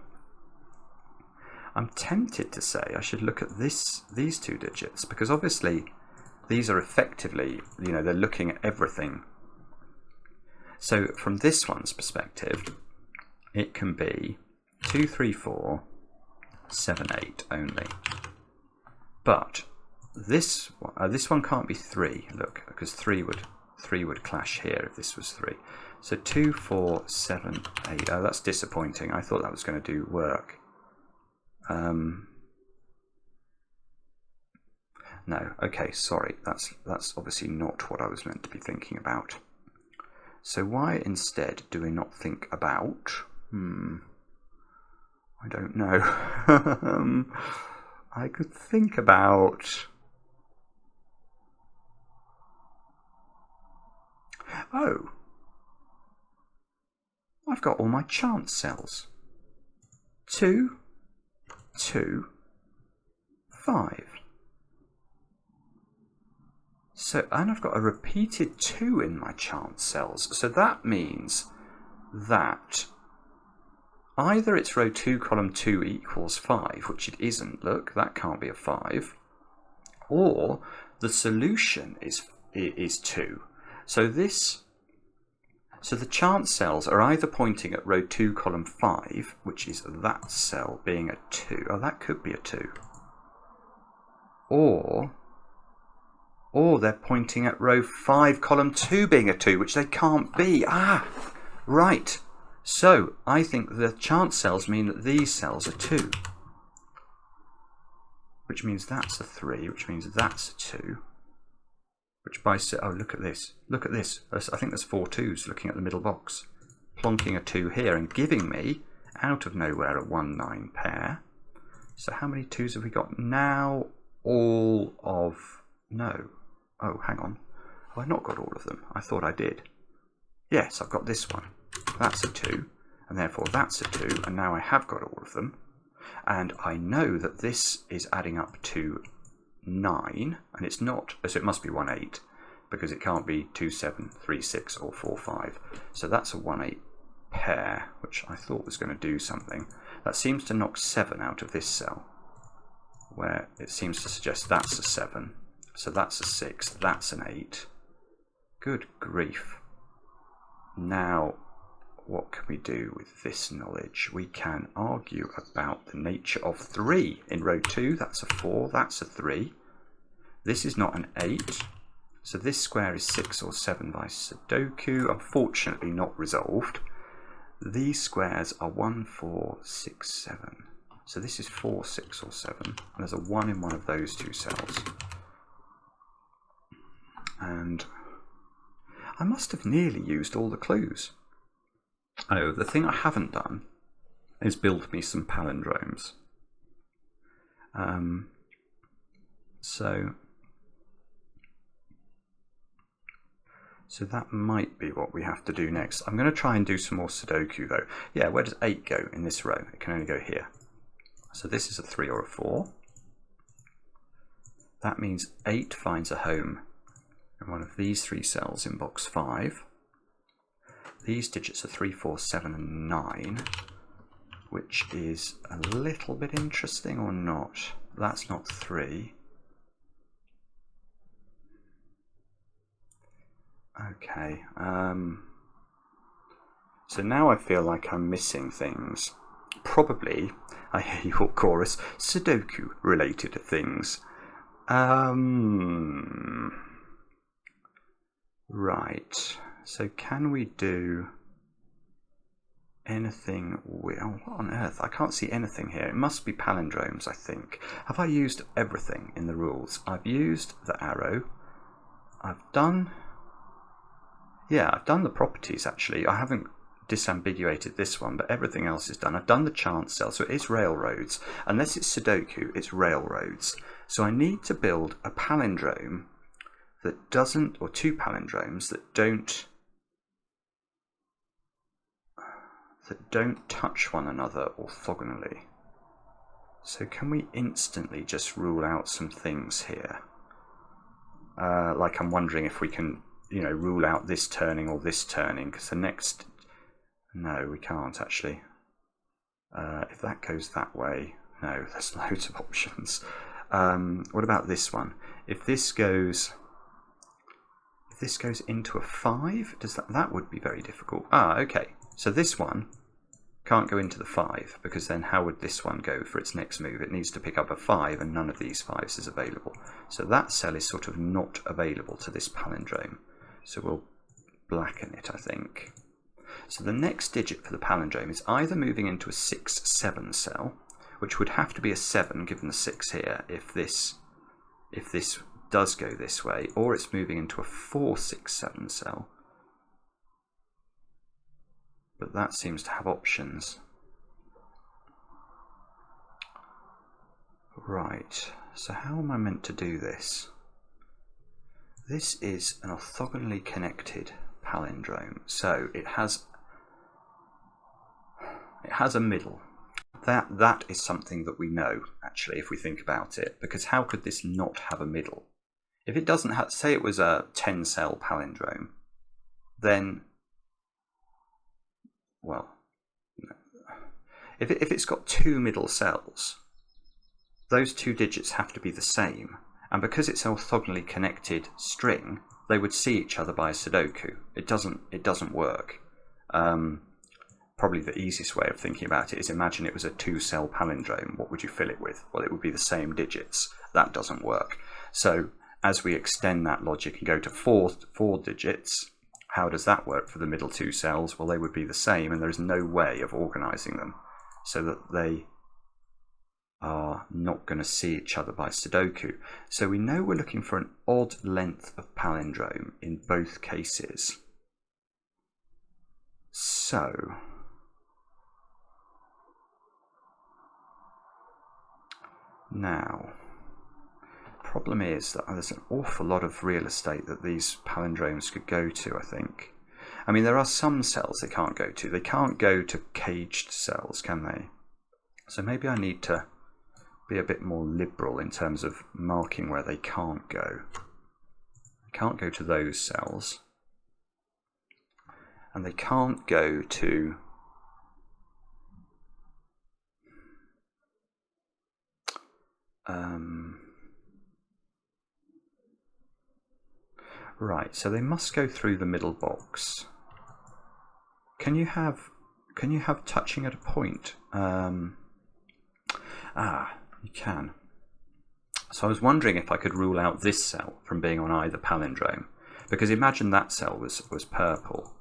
I'm tempted to say I should look at these two digits, because obviously these are effectively, they're looking at everything. So from this one's perspective, it can be 2, 3, 4, 7, 8 only. But this one can't be 3. Look, because 3 would clash here if this was 3. So 2, 4, 7, 8. Oh, that's disappointing. I thought that was going to do work. No. Okay, sorry. That's obviously not what I was meant to be thinking about. So why instead do we not think about? I don't know. I could think about. Oh, I've got all my chance cells. 2, 2, 5. So, and I've got a repeated 2 in my chance cells. So that means that either it's row 2, column 2 equals 5, which it isn't. Look, that can't be a 5. Or the solution is 2. So the chance cells are either pointing at row 2, column 5, which is that cell being a 2. Oh, that could be a 2. Or they're pointing at row 5, column 2 being a 2, which they can't be. Right. So I think the chance cells mean that these cells are 2. Which means that's a 3, which means that's a 2. Which by, oh, look at this. Look at this. I think there's 4 2s looking at the middle box. Plonking a 2 here and giving me, out of nowhere, a 1 9 pair. So how many 2s have we got now? All of... No. Oh, hang on. Have I not got all of them? I thought I did. Yes, I've got this one. That's a 2. And therefore that's a 2. And now I have got all of them. And I know that this is adding up to 9, and it's not, so it must be 1 8, because it can't be 2 7, 3 6, or 4 5. So that's a 1 8 pair, which I thought was going to do something. That seems to knock 7 out of this cell, where it seems to suggest that's a 7. So that's a 6, that's an 8. Good grief. Now, what can we do with this knowledge? We can argue about the nature of 3. In row 2, that's a 4, that's a 3. This is not an 8. So this square is 6 or 7 by Sudoku. Unfortunately not resolved. These squares are 1, 4, 6, 7. So this is 4, 6 or 7. And there's a 1 in one of those two cells. And I must have nearly used all the clues. Oh, the thing I haven't done is build me some palindromes. So that might be what we have to do next. I'm going to try and do some more Sudoku though. Yeah, where does 8 go in this row? It can only go here. So this is a 3 or a 4. That means 8 finds a home in one of these 3 cells in box 5. These digits are 3, 4, 7 and 9, which is a little bit interesting or not. That's not 3. Okay. So now I feel like I'm missing things. Probably, I hear your chorus, Sudoku related things. Right, so can we do anything with... Oh, what on earth? I can't see anything here. It must be palindromes, I think. Have I used everything in the rules? I've used the arrow. I've done... Yeah, I've done the properties, actually. I haven't disambiguated this one, but everything else is done. I've done the chance cell, so it is railroads. Unless it's Sudoku, it's railroads. So I need to build a palindrome that doesn't, or two palindromes that don't touch one another orthogonally. So can we instantly just rule out some things here? Like I'm wondering if we can, rule out this turning or this turning, because the next... No, we can't actually. If that goes that way, no, there's loads of options. What about this one? If this goes into a 5, that would be very difficult. Okay. So this one can't go into the 5, because then how would this one go for its next move? It needs to pick up a 5, and none of these 5s is available. So that cell is sort of not available to this palindrome. So we'll blacken it, I think. So the next digit for the palindrome is either moving into a 6-7 cell, which would have to be a 7 given the 6 here if this does go this way, or it's moving into a 4-6-7 cell. But that seems to have options. Right, so how am I meant to do this? This is an orthogonally connected palindrome, so it has a middle. That is something that we know, actually, if we think about it, because how could this not have a middle? If it doesn't have, say it was a 10-cell palindrome, then, well, no. If it's got two middle cells, those two digits have to be the same, and because it's an orthogonally connected string, they would see each other by a Sudoku. It doesn't work. Probably the easiest way of thinking about it is imagine it was a 2-cell palindrome. What would you fill it with? Well, it would be the same digits. That doesn't work. So as we extend that logic and go to four digits, how does that work for the middle two cells? Well, they would be the same, and there is no way of organizing them so that they are not going to see each other by Sudoku. So we know we're looking for an odd length of palindrome in both cases. So now, problem is that there's an awful lot of real estate that these palindromes could go to, I think. I mean, there are some cells they can't go to. They can't go to caged cells, can they? So maybe I need to be a bit more liberal in terms of marking where they can't go. They can't go to those cells. And they can't go to... Right, so they must go through the middle box. Can you have touching at a point? You can. So I was wondering if I could rule out this cell from being on either palindrome, because imagine that cell was purple.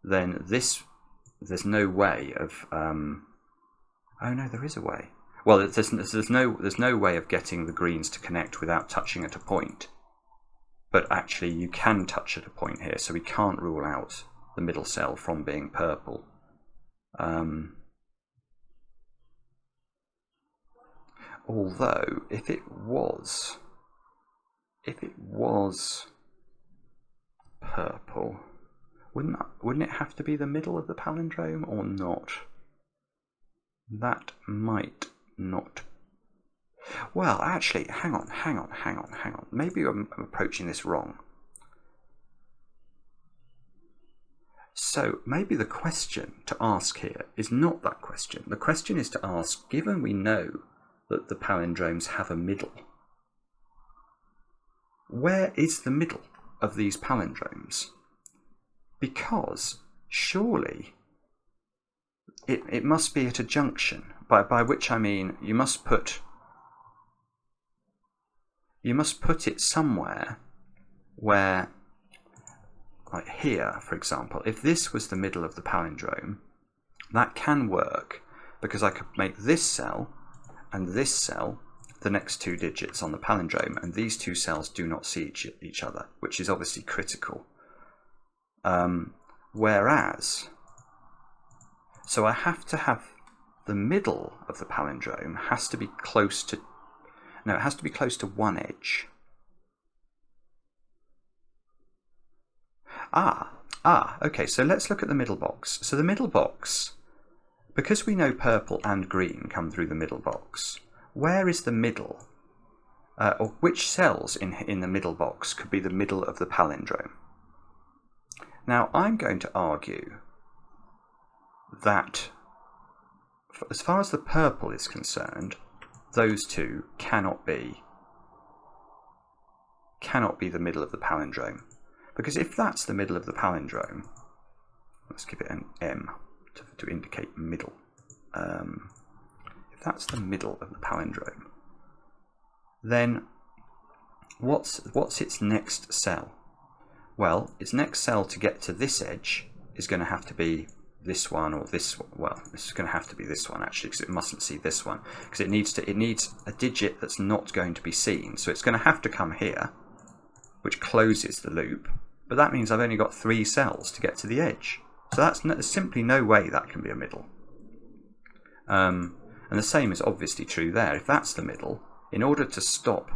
Then there's no way of. Oh no, there is a way. Well, there's no way of getting the greens to connect without touching at a point. But actually, you can touch at a point here, so we can't rule out the middle cell from being purple. Although, if it was purple, wouldn't it have to be the middle of the palindrome or not? That might not. Well, actually, hang on. Maybe I'm approaching this wrong. So maybe the question to ask here is not that question. The question is to ask, given we know that the palindromes have a middle, where is the middle of these palindromes? Because surely it must be at a junction, by which I mean you must put it somewhere where like here, for example, if this was the middle of the palindrome, that can work because I could make this cell and this cell the next two digits on the palindrome, and these two cells do not see each other, which is obviously critical. Whereas, so I have to have the middle of the palindrome has to be close to, no, it has to be close to one edge. Okay, so let's look at the middle box. So the middle box, because we know purple and green come through the middle box, where is the middle? Or which cells in the middle box could be the middle of the palindrome? Now, I'm going to argue that as far as the purple is concerned, those two cannot be the middle of the palindrome. Because if that's the middle of the palindrome, let's give it an M to indicate middle. If that's the middle of the palindrome, then what's its next cell? Well, its next cell to get to this edge is going to have to be this one or this one. Well, this is going to have to be this one actually, because it mustn't see this one, because it needs a digit that's not going to be seen. So it's going to have to come here, which closes the loop. But that means I've only got 3 cells to get to the edge. So there's simply no way that can be a middle. And the same is obviously true there. If that's the middle, in order to stop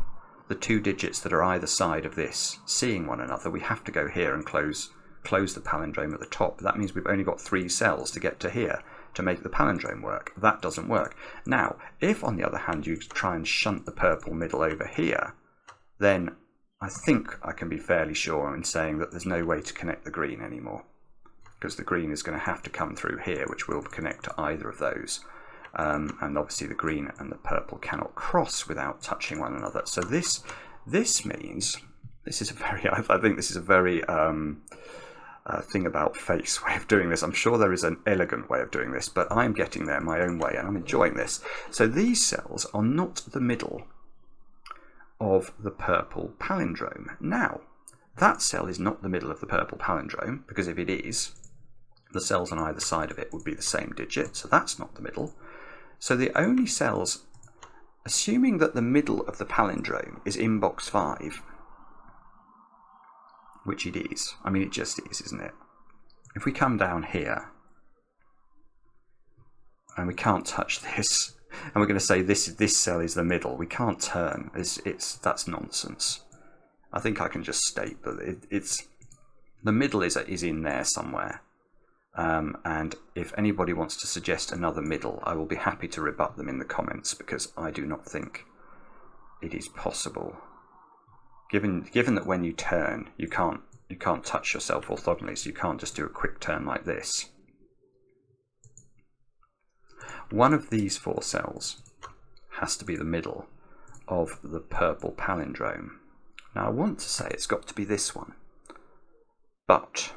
the 2 digits that are either side of this seeing one another, we have to go here and close the palindrome at the top. That means we've only got 3 cells to get to here to make the palindrome work. That doesn't work. Now, if on the other hand you try and shunt the purple middle over here, then I think I can be fairly sure in saying that there's no way to connect the green anymore, because the green is going to have to come through here, which will connect to either of those. And obviously the green and the purple cannot cross without touching one another. So this means, this is a very, I think this is a very thing about face way of doing this. I'm sure there is an elegant way of doing this, but I'm getting there my own way and I'm enjoying this. So these cells are not the middle of the purple palindrome. Now, that cell is not the middle of the purple palindrome, because if it is, the cells on either side of it would be the same digit, so that's not the middle. So the only cells, assuming that the middle of the palindrome is in box 5, which it is, I mean it just is, isn't it? If we come down here, and we can't touch this, and we're going to say this cell is the middle, we can't turn. That's nonsense. I think I can just state that it's the middle is in there somewhere. And if anybody wants to suggest another middle, I will be happy to rebut them in the comments, because I do not think it is possible. Given that when you turn, you can't touch yourself orthogonally, so you can't just do a quick turn like this. One of these 4 cells has to be the middle of the purple palindrome. Now I want to say it's got to be this one, but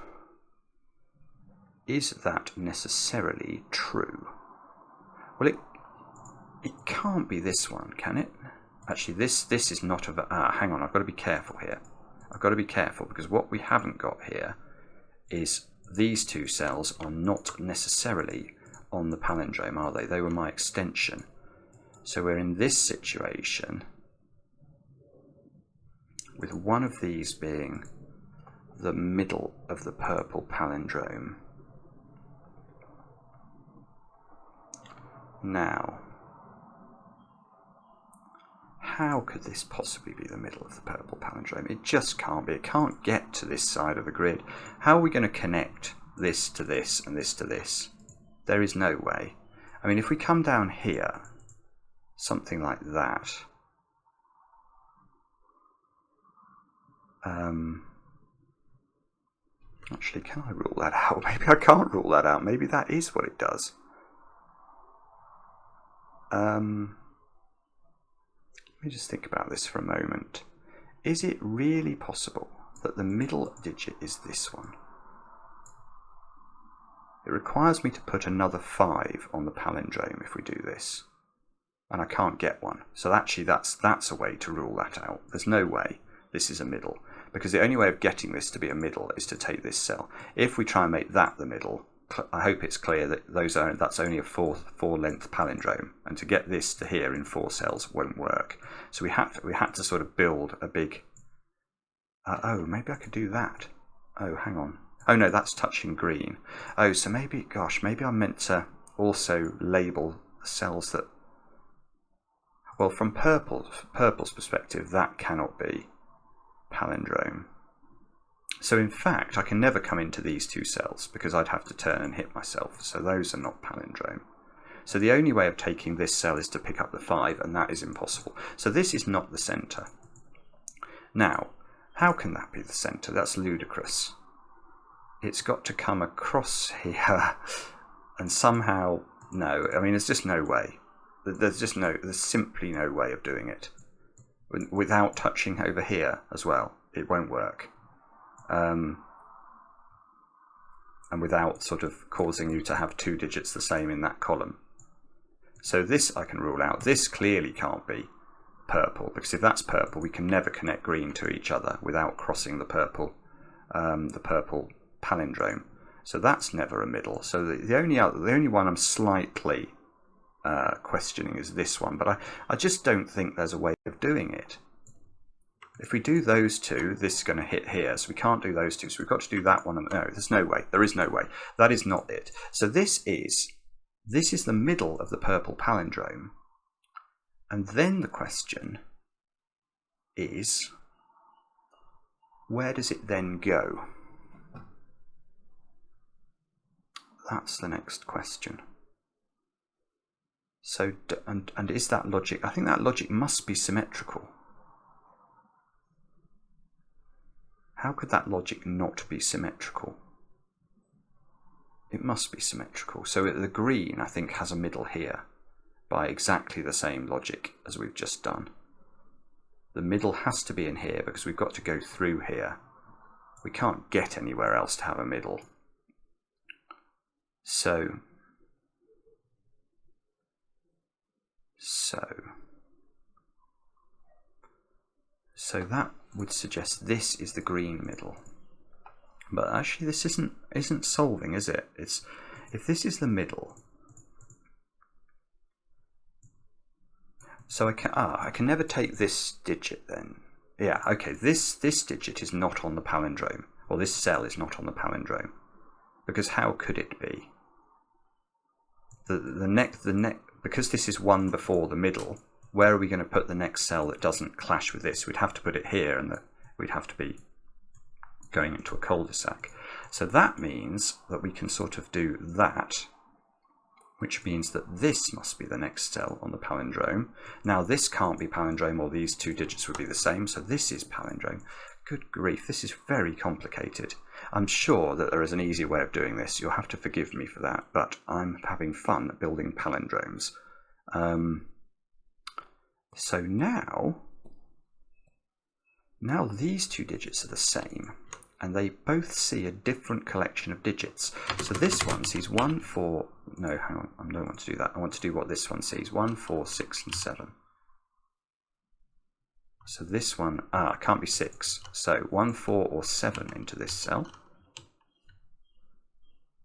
is that necessarily true? Well, it can't be this one, can it? Actually, this is not hang on, I've got to be careful here. I've got to be careful, because what we haven't got here is these 2 cells are not necessarily on the palindrome, are they? They were my extension. So we're in this situation with one of these being the middle of the purple palindrome. Now, how could this possibly be the middle of the purple palindrome? It just can't be. It can't get to this side of the grid. How are we going to connect this to this and this to this? There is no way. I mean, if we come down here, something like that. Actually, can I rule that out? Maybe I can't rule that out. Maybe that is what it does. Let me just think about this for a moment. Is it really possible that the middle digit is this one? It requires me to put another 5 on the palindrome if we do this, and I can't get one. So actually that's a way to rule that out. There's no way this is a middle, because the only way of getting this to be a middle is to take this cell. If we try and make that the middle, I hope it's clear that that's only a four length palindrome, and to get this to here in 4 cells won't work. So we had to sort of build a big. Oh, maybe I could do that. Oh, hang on. Oh no, that's touching green. Oh, so maybe I meant to also label cells that. Well, from purple's perspective, that cannot be palindrome. So in fact, I can never come into these 2 cells because I'd have to turn and hit myself. So those are not palindrome. So the only way of taking this cell is to pick up the 5, and that is impossible. So this is not the centre. Now, how can that be the centre? That's ludicrous. It's got to come across here, and somehow, no. I mean, there's just no way. There's simply no way of doing it. Without touching over here as well, it won't work. And without sort of causing you to have 2 digits the same in that column. So this I can rule out. This clearly can't be purple, because if that's purple, we can never connect green to each other without crossing the purple palindrome. So that's never a middle. So the only one I'm slightly questioning is this one, but I just don't think there's a way of doing it. If we do those 2, this is going to hit here, so we can't do those 2, so we've got to do that one. No, there's no way. There is no way. That is not it. So this is the middle of the purple palindrome. And then the question is, where does it then go? That's the next question. So, and is that logic? I think that logic must be symmetrical. How could that logic not be symmetrical? It must be symmetrical. So the green, I think, has a middle here by exactly the same logic as we've just done. The middle has to be in here because we've got to go through here. We can't get anywhere else to have a middle. So that would suggest this is the green middle. But actually this isn't solving, is it? If this is the middle. So I can never take this digit then. Yeah, okay, this digit is not on the palindrome, or this cell is not on the palindrome. Because how could it be? Because this is 1 before the middle, where are we going to put the next cell that doesn't clash with this? We'd have to put it here, and we'd have to be going into a cul-de-sac. So that means that we can sort of do that, which means that this must be the next cell on the palindrome. Now this can't be palindrome, or these 2 digits would be the same, so this is palindrome. Good grief, this is very complicated. I'm sure that there is an easier way of doing this. You'll have to forgive me for that, but I'm having fun building palindromes. So now these 2 digits are the same, and they both see a different collection of digits. So this one sees 1, 4, no, hang on, I don't want to do that. I want to do what this one sees, 1, 4, 6, and 7. So this one, it can't be 6. So 1, 4, or 7 into this cell.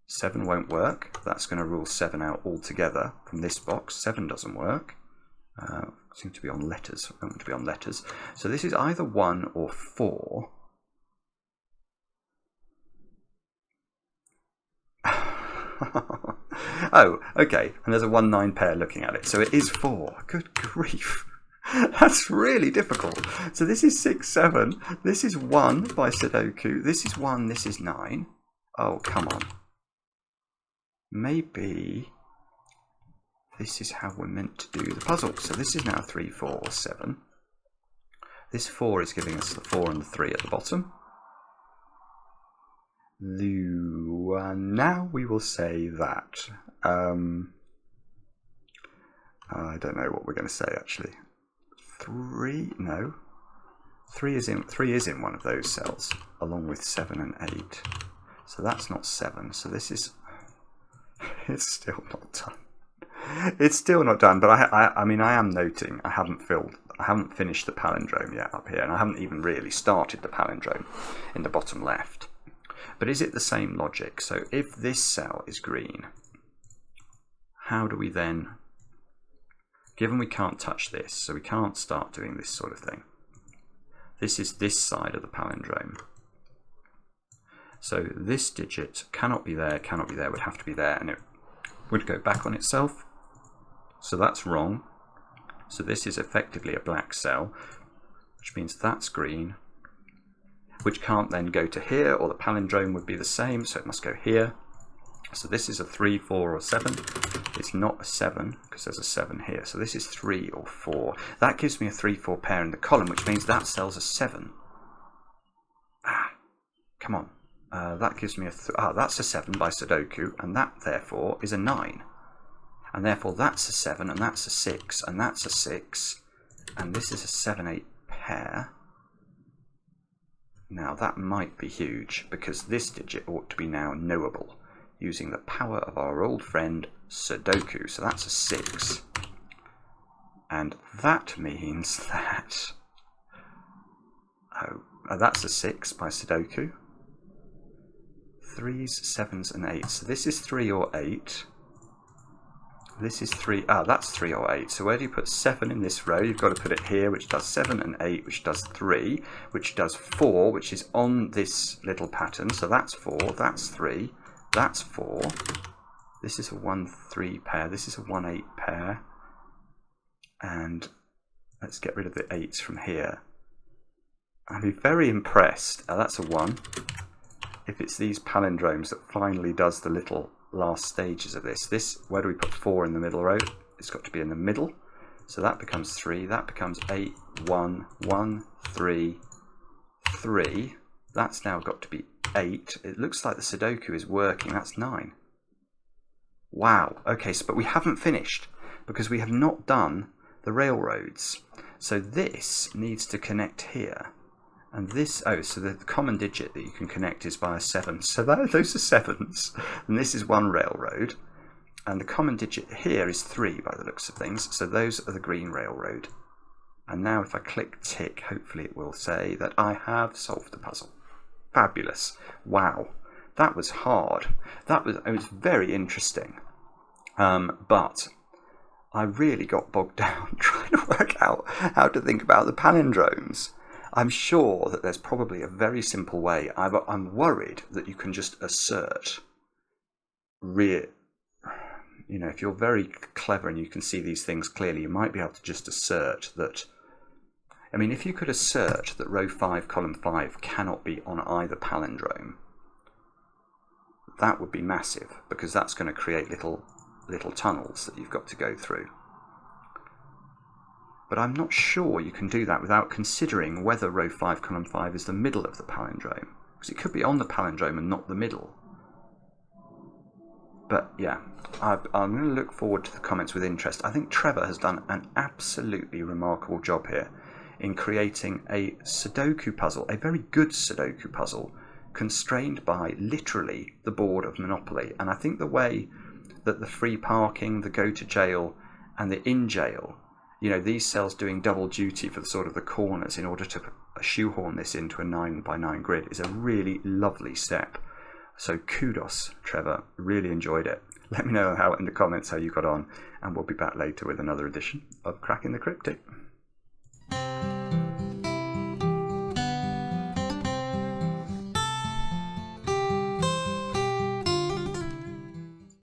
7 won't work. That's going to rule 7 out altogether from this box. 7 doesn't work. Seems to be on letters. I don't want to be on letters. So this is either 1 or 4. Oh, okay. And there's a 1-9 pair looking at it. So it is 4. Good grief. That's really difficult. So this is 6, 7. This is 1 by Sudoku. This is 1. This is 9. Oh, come on. Maybe this is how we're meant to do the puzzle. So this is now 3, 4, 7. This 4 is giving us the 4 and the 3 at the bottom. Now we will say that. I don't know what we're going to say actually. 3, no. 3 is in one of those cells, along with 7 and 8. So that's not 7. So this is, it's still not done. It's still not done, but I mean, I am noting I haven't finished the palindrome yet up here, and I haven't even really started the palindrome in the bottom left. But is it the same logic? So if this cell is green, how do we then, given we can't touch this, so we can't start doing this sort of thing. This is this side of the palindrome. So this digit cannot be there, would have to be there, and it would go back on itself. So that's wrong. So this is effectively a black cell, which means that's green, which can't then go to here, or the palindrome would be the same, so it must go here. So this is a 3, 4, or 7. It's not a 7, because there's a 7 here. So this is 3 or 4. That gives me a 3, 4 pair in the column, which means that cell's a 7. Come on. That gives me that's a 7 by Sudoku, and that, therefore, is a 9. And therefore, that's a 7, and that's a 6, and that's a 6, and this is a 7, 8 pair. Now, that might be huge, because this digit ought to be now knowable, using the power of our old friend Sudoku. So that's a 6. And that means that... that's a 6 by Sudoku. 3s, 7s, and 8s. So this is 3 or 8. This is 3. That's 3 or 8. So where do you put 7 in this row? You've got to put it here, which does 7 and 8, which does 3, which does 4, which is on this little pattern. So that's 4, that's 3, that's 4. This is a 1, 3 pair. This is a 1, 8 pair. And let's get rid of the 8s from here. I'd be very impressed. That's a 1. If it's these palindromes that finally does the little last stages of this, where do we put 4 in the middle row? It's got to be in the middle. So that becomes 3, that becomes 8, 1, 1, 3, 3. That's now got to be 8. It looks like the Sudoku is working. That's 9. Wow. Okay, but we haven't finished because we have not done the railroads. So this needs to connect here. And this, so the common digit that you can connect is by a 7. So those are 7s. And this is one railroad. And the common digit here is 3 by the looks of things. So those are the green railroad. And now if I click tick, hopefully it will say that I have solved the puzzle. Fabulous. Wow. That was hard. It was very interesting. But I really got bogged down trying to work out how to think about the palindromes. I'm sure that there's probably a very simple way. I'm worried that you can just assert. If you're very clever and you can see these things clearly, you might be able to just assert that. I mean, if you could assert that row 5, column 5 cannot be on either palindrome, that would be massive, because that's going to create little tunnels that you've got to go through. But I'm not sure you can do that without considering whether row 5, column 5 is the middle of the palindrome. Because it could be on the palindrome and not the middle. But yeah, I'm going to look forward to the comments with interest. I think Trevor has done an absolutely remarkable job here in creating a Sudoku puzzle, a very good Sudoku puzzle, constrained by literally the board of Monopoly. And I think the way that the free parking, the go to jail, and the in jail, these cells doing double duty for the corners in order to shoehorn this into a 9 by 9 grid is a really lovely step. So kudos, Trevor. Really enjoyed it. Let me know in the comments how you got on, and we'll be back later with another edition of Cracking the Cryptic.